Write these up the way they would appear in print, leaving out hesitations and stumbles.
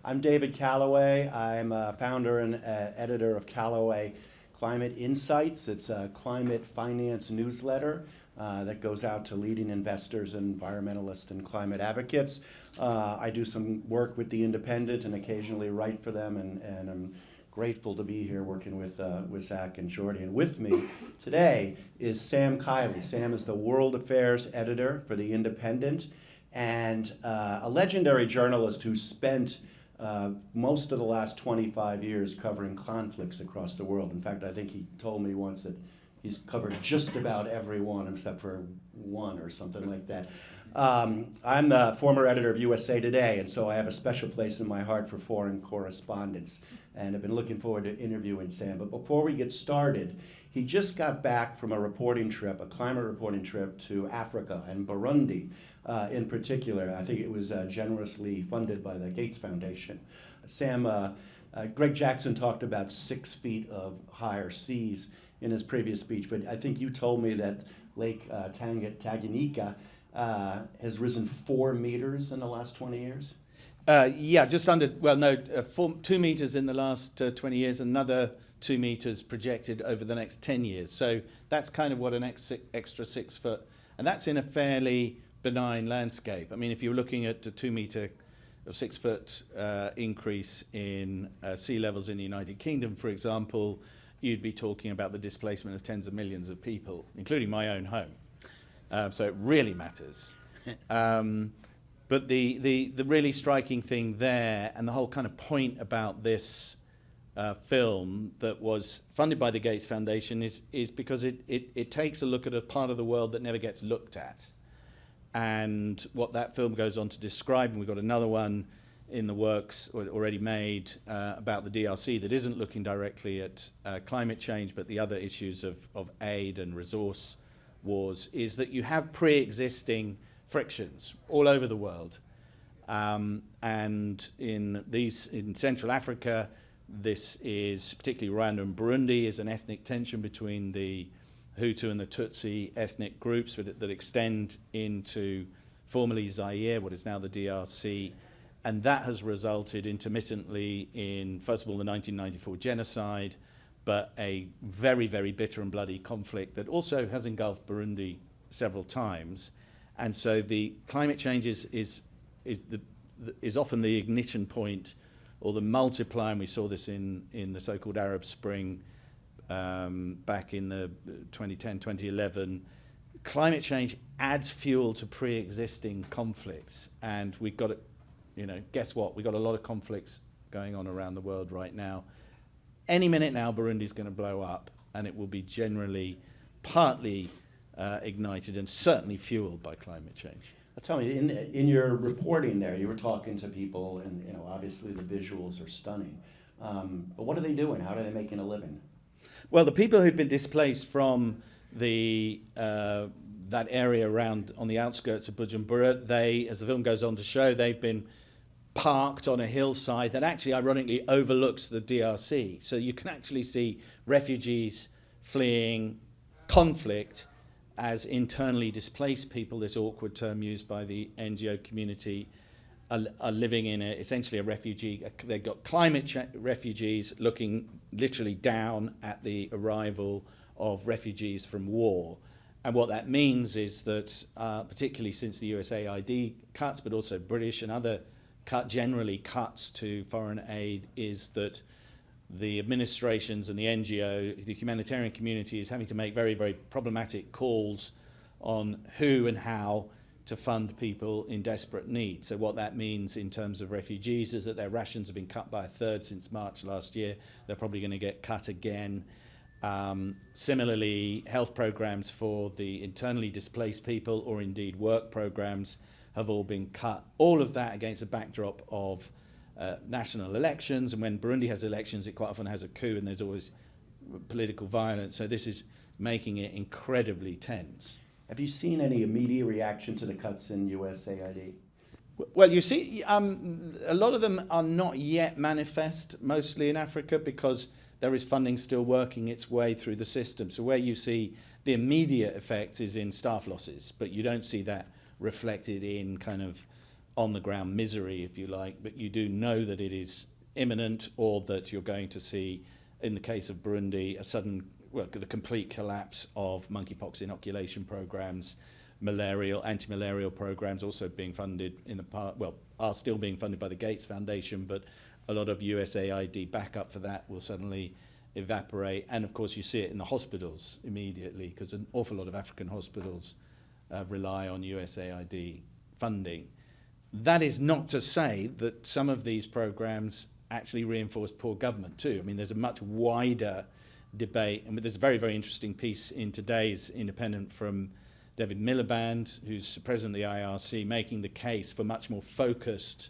I'm David Calloway. I'm founder and editor of Calloway Climate Insights. It's a climate finance newsletter that goes out to leading investors, environmentalists, and climate advocates. I do some work with The Independent and occasionally write for them, and I'm grateful to be here working with Zach and Jordy. And with me today is Sam Kiley. Sam is the World Affairs Editor for The Independent and a legendary journalist who spent most of the last 25 years covering conflicts across the world. In fact, I think he told me once that he's covered just about every one except for one or something like that. I'm the former editor of USA Today, and so I have a special place in my heart for foreign correspondence, and I've been looking forward to interviewing Sam. But before we get started, he just got back from a reporting trip, a climate reporting trip to Africa and Burundi in particular. I think it was generously funded by the Gates Foundation. Sam, Greg Jackson talked about 6 feet of higher seas in his previous speech, but I think you told me that Lake Tanganyika has risen 4 meters in the last 20 years? Yeah, just under, 2 meters in the last 20 years, another 2 meters projected over the next 10 years. So that's kind of what an extra 6 foot, and that's in a fairly benign landscape. I mean, if you're looking at a 2 meter or 6 foot increase in sea levels in the United Kingdom, for example, you'd be talking about the displacement of tens of millions of people, including my own home. So it really matters. But the really striking thing there, and the whole kind of point about this film that was funded by the Gates Foundation is because it takes a look at a part of the world that never gets looked at. And what that film goes on to describe, and we've got another one in the works already made about the DRC that isn't looking directly at climate change, but the other issues of aid and resource wars, is that you have pre-existing frictions all over the world. And in Central Africa, this is particularly Rwanda and Burundi, is an ethnic tension between the Hutu and the Tutsi ethnic groups that extend into formerly Zaire, what is now the DRC. And that has resulted intermittently in, first of all, the 1994 genocide, but a very, very bitter and bloody conflict that also has engulfed Burundi several times. And so the climate change is often the ignition point or the multiplier, and we saw this in the so-called Arab Spring back in the 2010, 2011. Climate change adds fuel to pre-existing conflicts, and we've got it. Guess what? We've got a lot of conflicts going on around the world right now. Any minute now, Burundi's going to blow up, and it will be generally partly ignited and certainly fueled by climate change. Tell me, in your reporting there, you were talking to people, and obviously the visuals are stunning. But what are they doing? How are they making a living? Well, the people who've been displaced from that area around on the outskirts of Bujumbura, they, as the film goes on to show, they've been parked on a hillside that actually ironically overlooks the DRC. So you can actually see refugees fleeing conflict as internally displaced people, this awkward term used by the NGO community, are living in essentially a refugee. They've got refugees looking literally down at the arrival of refugees from war. And what that means is that, particularly since the USAID cuts, but also British and other generally cuts to foreign aid, is that the administrations and the NGO, the humanitarian community, is having to make very, very problematic calls on who and how to fund people in desperate need. So what that means in terms of refugees is that their rations have been cut by 1/3 since March last year. They're probably going to get cut again. Similarly, health programs for the internally displaced people, or indeed work programs, have all been cut. All of that against a backdrop of national elections, and when Burundi has elections, it quite often has a coup, and there's always political violence. So this is making it incredibly tense. Have you seen any immediate reaction to the cuts in USAID? Well, you see, a lot of them are not yet manifest, mostly in Africa, because there is funding still working its way through the system. So where you see the immediate effects is in staff losses, but you don't see that reflected in kind of on the ground misery, if you like, but you do know that it is imminent, or that you're going to see, in the case of Burundi, a sudden, the complete collapse of monkeypox inoculation programs, anti-malarial programs also being funded in the part, are still being funded by the Gates Foundation, but a lot of USAID backup for that will suddenly evaporate. And of course you see it in the hospitals immediately, because an awful lot of African hospitals rely on USAID funding. That is not to say that some of these programs actually reinforce poor government too. I mean, there's a much wider debate, and there's a very, very interesting piece in today's Independent from David Miliband, who's president of the IRC, making the case for much more focused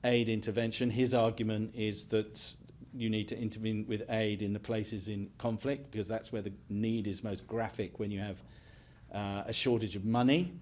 aid intervention. His argument is that you need to intervene with aid in the places in conflict, because that's where the need is most graphic, when you have a shortage of money.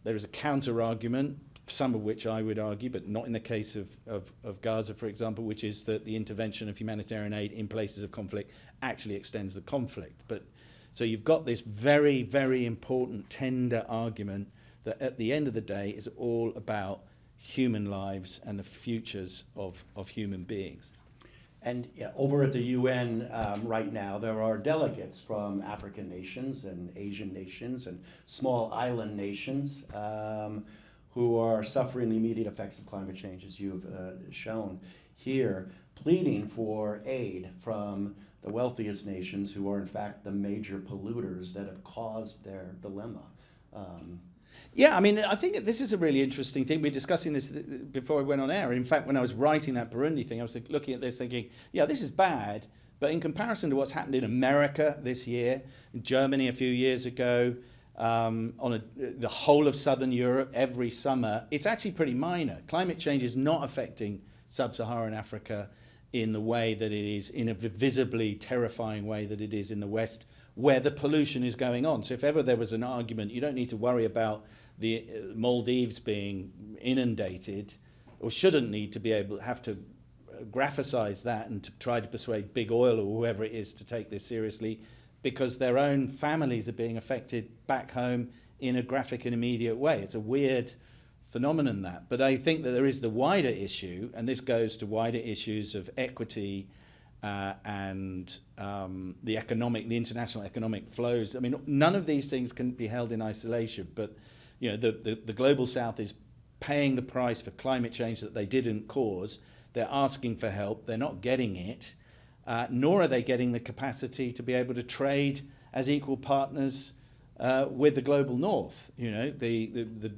There is a counter-argument, some of which I would argue, but not in the case of Gaza, for example, which is that the intervention of humanitarian aid in places of conflict actually extends the conflict. But so you've got this very, very important tender argument that at the end of the day is all about human lives and the futures of human beings. And over at the UN right now, there are delegates from African nations and Asian nations and small island nations who are suffering the immediate effects of climate change, as you've shown here, pleading for aid from the wealthiest nations, who are in fact the major polluters that have caused their dilemma. Yeah, I mean, I think that this is a really interesting thing. We were discussing this before I went on air. In fact, when I was writing that Burundi thing, I was looking at this thinking, yeah, this is bad, but in comparison to what's happened in America this year, in Germany a few years ago, the whole of southern Europe every summer, it's actually pretty minor. Climate change is not affecting sub-Saharan Africa in the way that it is, in a visibly terrifying way that it is in the West, where the pollution is going on. So if ever there was an argument, you don't need to worry about the Maldives being inundated, or shouldn't need to be able to have to graphicize that and to try to persuade big oil or whoever it is to take this seriously, because their own families are being affected back home in a graphic and immediate way. It's a weird phenomenon, that. But I think that there is the wider issue, and this goes to wider issues of equity and the international economic flows. I mean, none of these things can be held in isolation, but the global south is paying the price for climate change that they didn't cause. They're asking for help. They're not getting it, nor are they getting the capacity to be able to trade as equal partners with the global north. The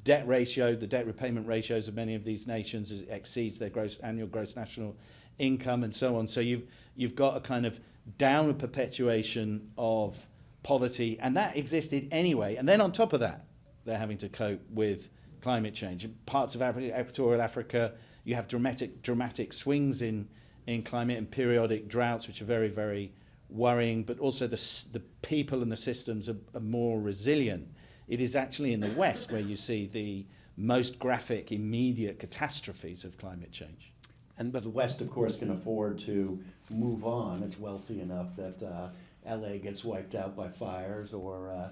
debt ratio, the debt repayment ratios of many of these nations exceeds their annual gross national income and so on. So you've got a kind of downward perpetuation of poverty, and that existed anyway. And then on top of that, they're having to cope with climate change. In parts of equatorial Africa, you have dramatic swings in climate and periodic droughts, which are very, very worrying, but also the people and the systems are more resilient. It is actually in the West where you see the most graphic, immediate catastrophes of climate change. But the West, of course, can afford to move on. It's wealthy enough that LA gets wiped out by fires, or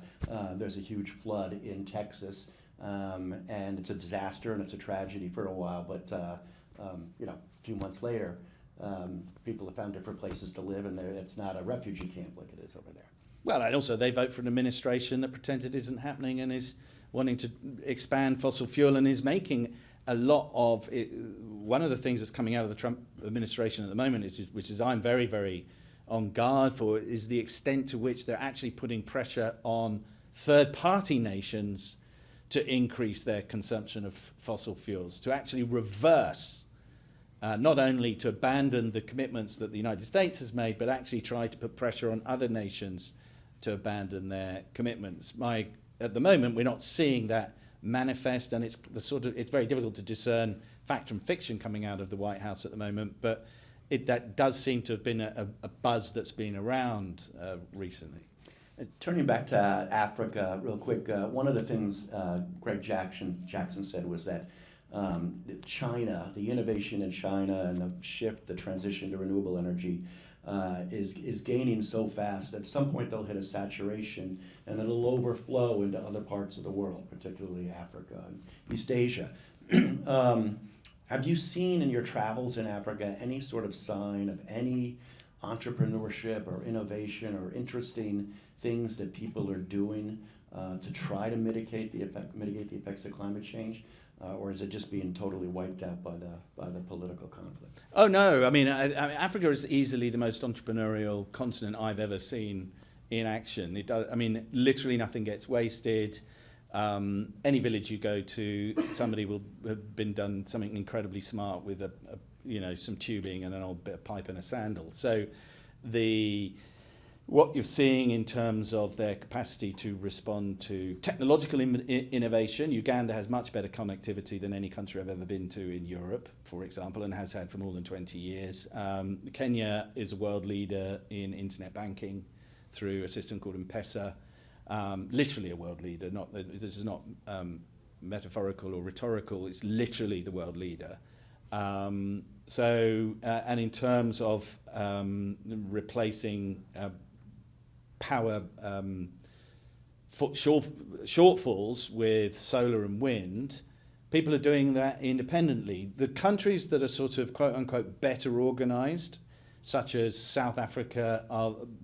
there's a huge flood in Texas, and it's a disaster and it's a tragedy for a while. But a few months later, people have found different places to live, and it's not a refugee camp like it is over there. Well, and also they vote for an administration that pretends it isn't happening and is wanting to expand fossil fuel and is making a lot of it. One of the things that's coming out of the Trump administration at the moment, which is I'm very, very on guard for, is the extent to which they're actually putting pressure on third-party nations to increase their consumption of fossil fuels, to actually reverse, not only to abandon the commitments that the United States has made, but actually try to put pressure on other nations to abandon their commitments. At the moment, we're not seeing that manifest, and it's very difficult to discern fact from fiction coming out of the White House at the moment, but that does seem to have been a buzz that's been around recently. Turning back to Africa real quick, one of the things Greg Jackson said was that China, the innovation in China and the transition to renewable energy is gaining so fast that at some point they'll hit a saturation and it'll overflow into other parts of the world, particularly Africa and East Asia. Have you seen in your travels in Africa any sort of sign of any entrepreneurship or innovation or interesting things that people are doing to try to mitigate the effects of climate change, or is it just being totally wiped out by the political conflict? Oh no, I mean Africa is easily the most entrepreneurial continent I've ever seen in action. It does. I mean, literally nothing gets wasted. Any village you go to, somebody will have been done something incredibly smart with some tubing and an old bit of pipe and a sandal. So what you're seeing in terms of their capacity to respond to technological innovation, Uganda has much better connectivity than any country I've ever been to in Europe, for example, and has had for more than 20 years. Kenya is a world leader in internet banking through a system called M-Pesa. Literally a world leader. This is not metaphorical or rhetorical. It's literally the world leader. And in terms of replacing power shortfalls with solar and wind, people are doing that independently. The countries that are sort of quote unquote better organized, such as South Africa,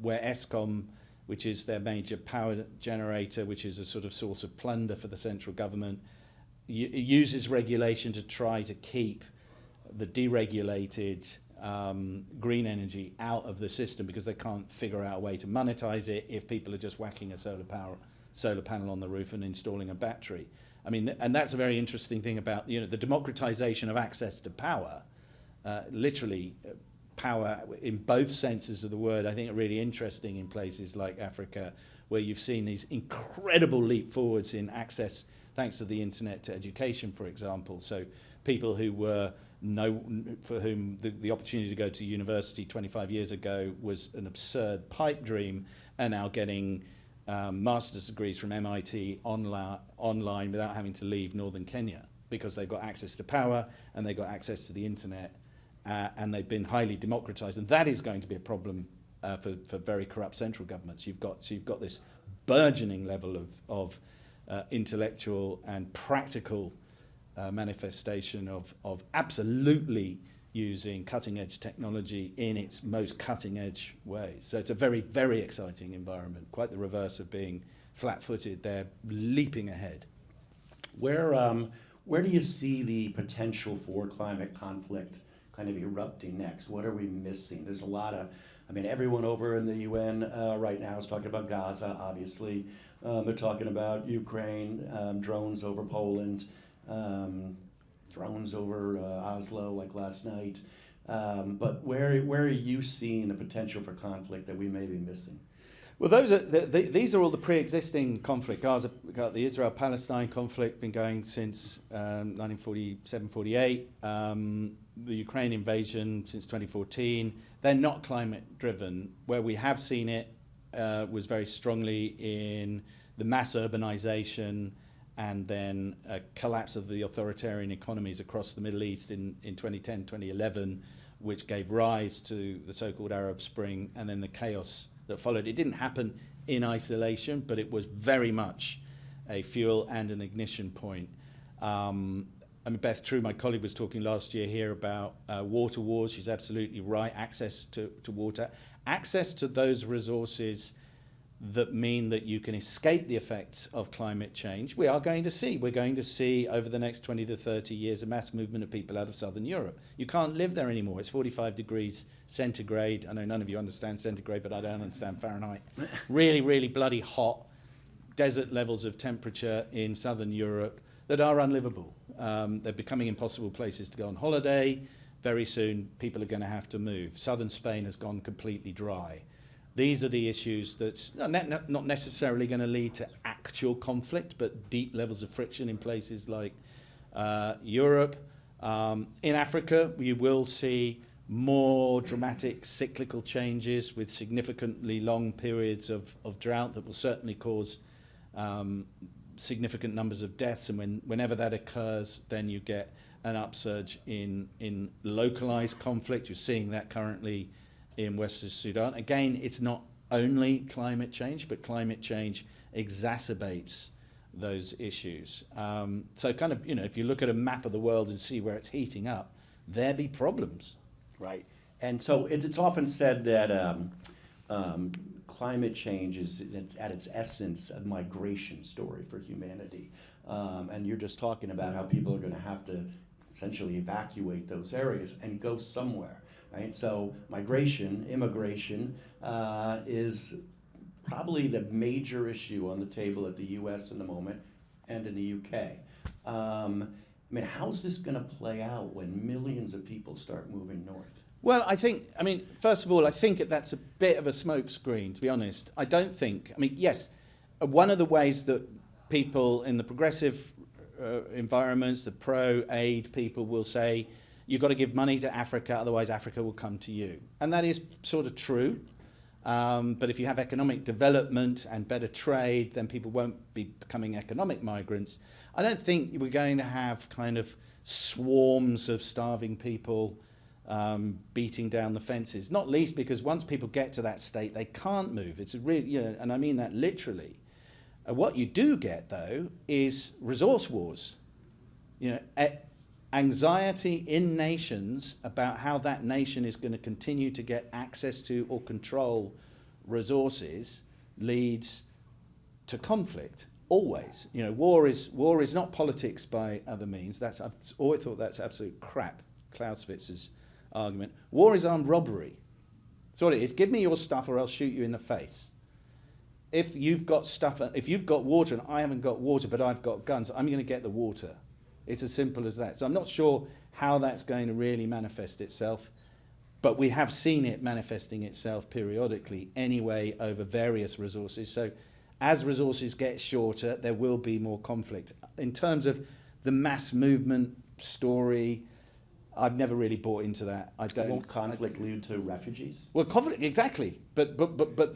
where Eskom, which is their major power generator, which is a sort of source of plunder for the central government, uses regulation to try to keep the deregulated green energy out of the system because they can't figure out a way to monetize it if people are just whacking a solar panel on the roof and installing a battery. I mean, and that's a very interesting thing about the democratization of access to power, literally. Power in both senses of the word, I think are really interesting in places like Africa, where you've seen these incredible leap forwards in access, thanks to the internet, to education, for example. So people who for whom the opportunity to go to university 25 years ago was an absurd pipe dream, are now getting master's degrees from MIT online without having to leave northern Kenya, because they've got access to power and they've got access to the internet. And they've been highly democratized, and that is going to be a problem for very corrupt central governments. You've got this burgeoning level of intellectual and practical manifestation of absolutely using cutting-edge technology in its most cutting-edge ways. So it's a very, very exciting environment, quite the reverse of being flat-footed. They're leaping ahead. Where do you see the potential for climate conflict kind of erupting next? What are we missing? There's a lot of, everyone over in the UN right now is talking about Gaza, obviously. They're talking about Ukraine, drones over Poland, drones over Oslo like last night. But where are you seeing the potential for conflict that we may be missing? Well, these are all the pre-existing conflict. Gaza, got the Israel-Palestine conflict, been going since 1947-48. The Ukraine invasion since 2014. They're not climate-driven. Where we have seen it was very strongly in the mass urbanization and then a collapse of the authoritarian economies across the Middle East in 2010, 2011, which gave rise to the so-called Arab Spring and then the chaos that followed. It didn't happen in isolation, but it was very much a fuel and an ignition point. Beth True, my colleague, was talking last year here about water wars. She's absolutely right. Access to water. Access to those resources that mean that you can escape the effects of climate change. We're going to see over the next 20 to 30 years a mass movement of people out of southern Europe. You can't live there anymore. It's 45 degrees centigrade. I know none of you understand centigrade, but I don't understand Fahrenheit. Really, really bloody hot desert levels of temperature in southern Europe that are unlivable. They're becoming impossible places to go on holiday. Very soon, people are going to have to move. Southern Spain has gone completely dry. These are the issues that's not necessarily going to lead to actual conflict, but deep levels of friction in places like Europe. In Africa, you will see more dramatic cyclical changes with significantly long periods of drought that will certainly cause significant numbers of deaths, and whenever that occurs, then you get an upsurge in localized conflict. You're seeing that currently in Western Sudan. Again, it's not only climate change, but climate change exacerbates those issues. So kind of, if you look at a map of the world and see where it's heating up, there be problems. Right. And so it's often said that climate change is at its essence a migration story for humanity. And you're just talking about how people are going to have to essentially evacuate those areas and go somewhere, right? So migration, immigration, is probably the major issue on the table at the U.S. in the moment and in the U.K. How's this going to play out when millions of people start moving north? Well, first of all, I think that's a bit of a smokescreen, to be honest. I don't think, yes, one of the ways that people in the progressive environments, the pro-aid people will say, you've got to give money to Africa, otherwise Africa will come to you. And that is sort of true. But if you have economic development and better trade, then people won't be becoming economic migrants. I don't think we're going to have kind of swarms of starving people beating down the fences, not least because once people get to that state, they can't move. It's a really, and I mean that literally. What you do get, though, is resource wars. Anxiety in nations about how that nation is going to continue to get access to or control resources leads to conflict. Always, war is not politics by other means. I've always thought that's absolute crap. Clausewitz's argument. War is armed robbery. That's what it is. Give me your stuff, or I'll shoot you in the face. If you've got water and I haven't got water, but I've got guns, I'm going to get the water. It's as simple as that. So I'm not sure how that's going to really manifest itself, but we have seen it manifesting itself periodically anyway over various resources. So as resources get shorter, there will be more conflict. In terms of the mass movement story, I've never really bought into that. Won't conflict lead to refugees? Well, conflict, exactly. But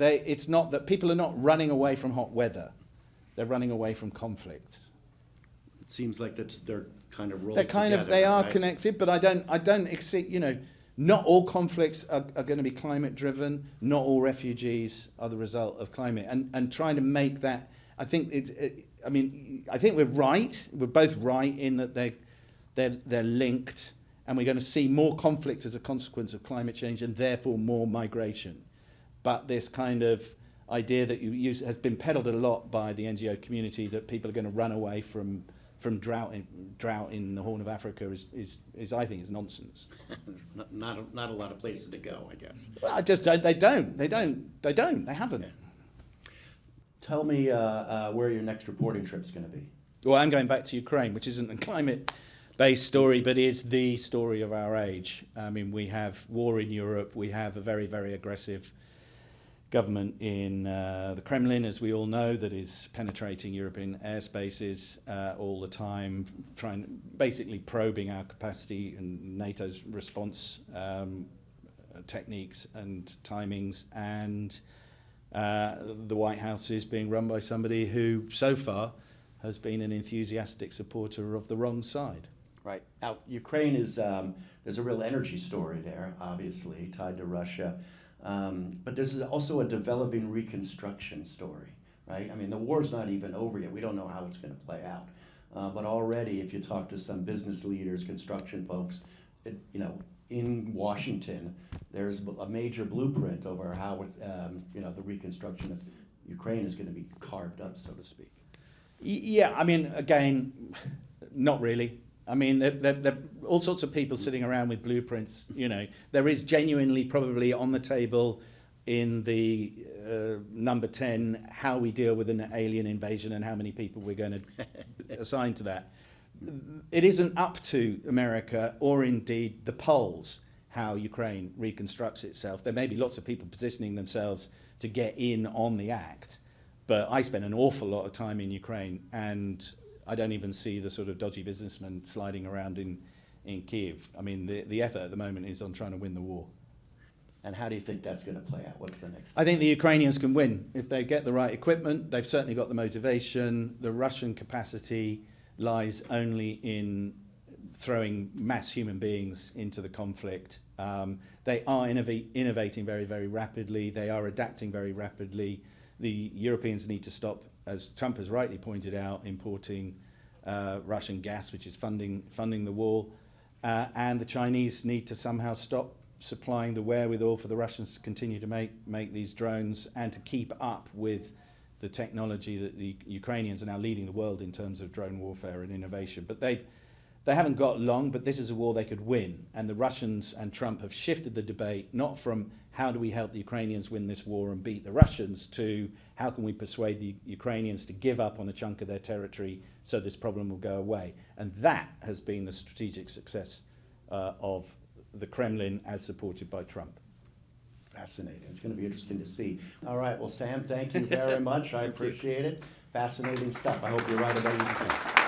it's not that people are not running away from hot weather. They're running away from conflicts. It seems like they're kind of rolled together. They are right? Connected, but I don't accept, not all conflicts are going to be climate driven. Not all refugees are the result of climate. And trying to make that, I think I think we're right. We're both right in that they're linked. And we're going to see more conflict as a consequence of climate change and therefore more migration. But this kind of idea that you use has been peddled a lot by the NGO community that people are going to run away from drought in the Horn of Africa is I think is nonsense. not a lot of places to go, I guess. Well, they don't. They haven't. Tell me where your next reporting trip's going to be. Well, I'm going back to Ukraine, which isn't a climate-based story, but is the story of our age. We have war in Europe. We have a very, very aggressive government in the Kremlin, as we all know, that is penetrating European airspaces all the time, basically probing our capacity and NATO's response techniques and timings. And the White House is being run by somebody who, so far, has been an enthusiastic supporter of the wrong side. Right. Now, Ukraine is, there's a real energy story there, obviously, tied to Russia. But this is also a developing reconstruction story, right? The war's not even over yet. We don't know how it's going to play out. But already, if you talk to some business leaders, construction folks, in Washington, there's a major blueprint over how, the reconstruction of Ukraine is going to be carved up, so to speak. Yeah, again, not really. There are all sorts of people sitting around with blueprints. There is genuinely probably on the table in the number 10 how we deal with an alien invasion and how many people we're going to assign to that. It isn't up to America or indeed the Poles how Ukraine reconstructs itself. There may be lots of people positioning themselves to get in on the act, but I spent an awful lot of time in Ukraine and I don't even see the sort of dodgy businessmen sliding around in Kyiv. The effort at the moment is on trying to win the war. And how do you think that's going to play out? What's the next? I think the Ukrainians can win. If they get the right equipment, they've certainly got the motivation. The Russian capacity lies only in throwing mass human beings into the conflict. They are innovating very, very rapidly. They are adapting very rapidly. The Europeans need to stop as Trump has rightly pointed out, importing Russian gas, which is funding the war, and the Chinese need to somehow stop supplying the wherewithal for the Russians to continue to make these drones and to keep up with the technology that the Ukrainians are now leading the world in terms of drone warfare and innovation. But they haven't got long, but this is a war they could win. And the Russians and Trump have shifted the debate, not from how do we help the Ukrainians win this war and beat the Russians, to how can we persuade the Ukrainians to give up on a chunk of their territory so this problem will go away. And that has been the strategic success of the Kremlin as supported by Trump. Fascinating. It's going to be interesting to see. All right. Well, Sam, thank you very much. I appreciate it. Fascinating stuff. I hope you're right about everything.